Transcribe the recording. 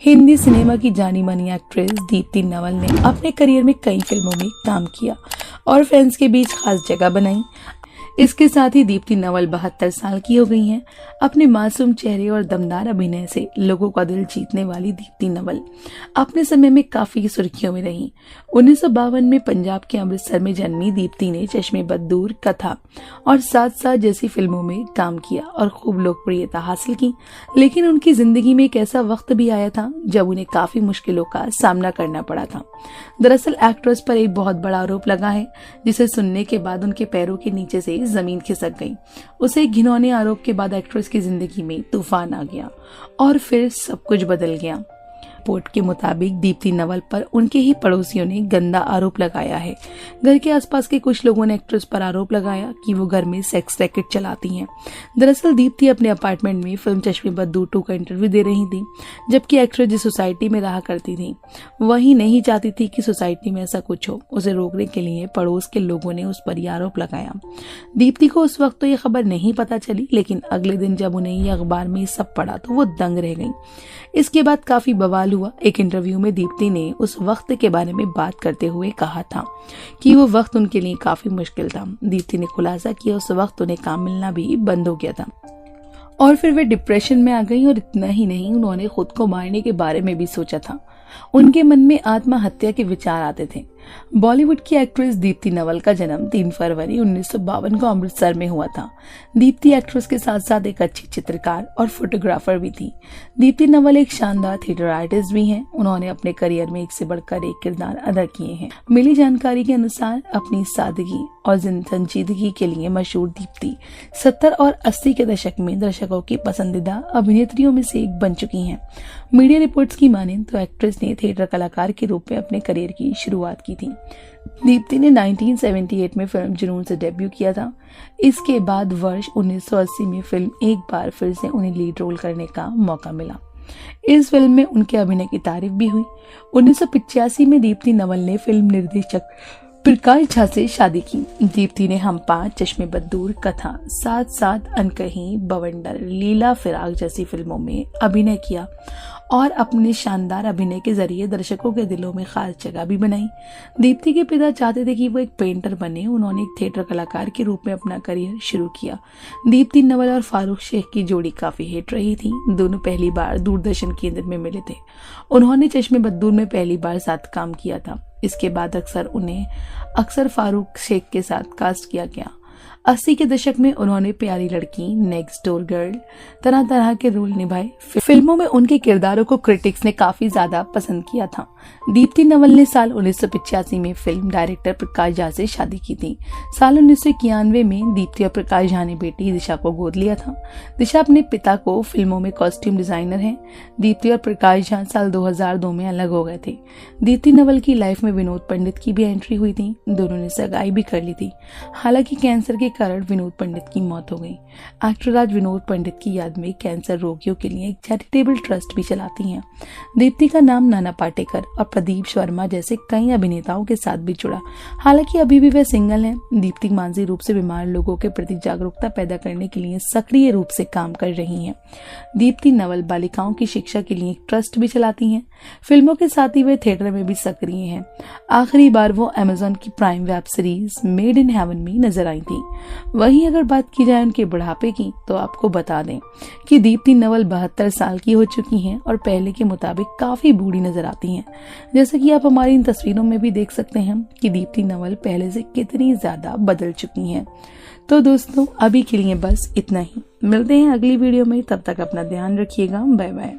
Hindi cinema की जानी मानी एक्ट्रेस दीप्ति नवल ने अपने करियर में कई फिल्मों में काम किया और फैंस के बीच खास जगह बनाई। इसके साथ ही दीप्ति नवल 72 साल की हो गई हैं। अपने मासूम चेहरे और दमदार अभिनय से लोगों का दिल जीतने वाली दीप्ति नवल अपने समय में काफी सुर्खियों में रही। 1952 में पंजाब के अमृतसर में जन्मी दीप्ति ने चश्मे बददूर, कथा और साथ साथ जैसी फिल्मों में काम किया और खूब लोकप्रियता हासिल की। लेकिन उनकी जिंदगी में एक ऐसा वक्त भी आया था जब उन्हें काफी मुश्किलों का सामना करना पड़ा था। दरअसल एक्ट्रेस पर एक बहुत बड़ा आरोप लगा है, जिसे सुनने के बाद उनके पैरों के नीचे से जमीन खिसक गई। उसे घिनौने आरोप के बाद एक्ट्रेस की जिंदगी में तूफान आ गया और फिर सब कुछ बदल गया। रिपोर्ट के मुताबिक दीप्ति नवल पर उनके ही पड़ोसियों ने गंदा आरोप लगाया है। घर के आसपास के कुछ लोगों ने एक्ट्रेस पर आरोप लगाया कि वो घर में सेक्स रैकेट चलाती हैं। दरअसल दीप्ति अपने अपार्टमेंट में फिल्म चश्मे बददूर 2 का इंटरव्यू दे रही थी, जबकि एक्ट्रेस जिस सोसाइटी में रहा करती थी वही नहीं चाहती थी कि सोसाइटी में ऐसा कुछ हो। उसे रोकने के लिए पड़ोस के लोगों ने उस पर यह आरोप लगाया। दीप्ति को उस वक्त तो ये खबर नहीं पता चली, लेकिन अगले दिन जब उन्हें ये अखबार में सब पढ़ा तो वो दंग रह गई। इसके बाद काफी बवाल हुआ। एक इंटरव्यू में दीप्ति ने उस वक्त के बारे में बात करते हुए कहा था कि वो वक्त उनके लिए काफी मुश्किल था। दीप्ति ने खुलासा किया उस वक्त उन्हें काम मिलना भी बंद हो गया था और फिर वे डिप्रेशन में आ गई। और इतना ही नहीं, उन्होंने खुद को मारने के बारे में भी सोचा था। उनके मन में आत्महत्या के विचार आते थे। बॉलीवुड की एक्ट्रेस दीप्ति नवल का जन्म 3 फरवरी 1952 को अमृतसर में हुआ था। दीप्ति एक्ट्रेस के साथ साथ एक अच्छी चित्रकार और फोटोग्राफर भी थी। दीप्ति नवल एक शानदार थिएटर आर्टिस्ट भी हैं। उन्होंने अपने करियर में एक से बढ़कर एक किरदार अदा किए हैं। मिली जानकारी के अनुसार अपनी सादगी और संजीदगी के लिए मशहूर दीप्ति 70 और 80 के दशक में दर्शकों की पसंदीदा अभिनेत्रियों में से एक बन चुकी हैं। मीडिया रिपोर्ट्स की माने तो एक्ट्रेस ने थिएटर कलाकार के रूप में अपने करियर की शुरुआत की थी। दीप्ति ने 1978 में फिल्म जुनून से डेब्यू किया था। इसके बाद वर्ष 1980 में फिल्म एक बार फिर से उन्हें लीड रोल करने का मौका मिला। इस फिल्म में उनके अभिनय की तारीफ भी हुई। 1985 में दीप्ति नवल ने फिल्म निर्देशक प्रकाश झा से शादी की। दीप्ति ने हम 5, चश्मे बददूर, कथा, साथ साथ अनकही, बवंडर, लीला फिराक जैसी फिल्मों में अभिनय किया और अपने शानदार अभिनय के जरिए दर्शकों के दिलों में खास जगह भी बनाई। दीप्ति के पिता चाहते थे कि वो एक पेंटर बने। उन्होंने एक थिएटर कलाकार के रूप में अपना करियर शुरू किया। दीप्ति नवल और फारूक शेख की जोड़ी काफी हिट रही थी। दोनों पहली बार दूरदर्शन केंद्र में मिले थे। उन्होंने चश्मे बददूर में पहली बार साथ काम किया था। इसके बाद अक्सर फारूक शेख के साथ कास्ट किया गया। 80 के दशक में उन्होंने प्यारी लड़की, नेक्स्ट डोर गर्ल, तरह तरह के रोल निभाए। फिल्मों में उनके किरदारों को क्रिटिक्स ने काफी ज्यादा पसंद किया था। दीप्ति नवल ने साल 1985 में फिल्म डायरेक्टर प्रकाश झा से शादी की थी। साल 1991 में दीप्ति और प्रकाश झा ने बेटी दिशा को गोद लिया था। दिशा अपने पिता को फिल्मों में कॉस्ट्यूम डिजाइनर हैं। दीप्ति और प्रकाश झा साल 2002 में अलग हो गए थे। दीप्ति नवल की लाइफ में विनोद पंडित की भी एंट्री हुई थी। दोनों ने सगाई भी कर ली थी। हालांकि कैंसर के कारण विनोद पंडित की मौत हो गई। एक्टर आज विनोद पंडित की याद में कैंसर रोगियों के लिए एक चैरिटेबल ट्रस्ट भी चलाती हैं। दीप्ति का नाम नाना पाटेकर और प्रदीप शर्मा जैसे कई अभिनेताओं के साथ भी जुड़ा। हालांकि अभी भी वे सिंगल हैं। दीप्ति मानसिक रूप से बीमार लोगों के प्रति जागरूकता पैदा करने के लिए सक्रिय रूप से काम कर रही हैं। दीप्ति नवल बालिकाओं की शिक्षा के लिए एक ट्रस्ट भी चलाती हैं। फिल्मों के साथ ही वे थिएटर में भी सक्रिय हैं। आखिरी बार वो अमेज़न की prime web series made in heaven में नजर आई थी। वहीं अगर बात की जाए उनके बुढ़ापे की, तो आपको बता दें कि दीप्ति नवल 72 साल की हो चुकी हैं और पहले के मुताबिक काफी बूढ़ी नजर आती हैं। जैसे कि आप हमारी इन तस्वीरों में भी देख सकते हैं कि दीप्ति नवल पहले से कितनी ज्यादा बदल चुकी हैं। तो दोस्तों, अभी के लिए बस इतना ही। मिलते हैं अगली वीडियो में। तब तक अपना ध्यान रखिएगा। Bye bye.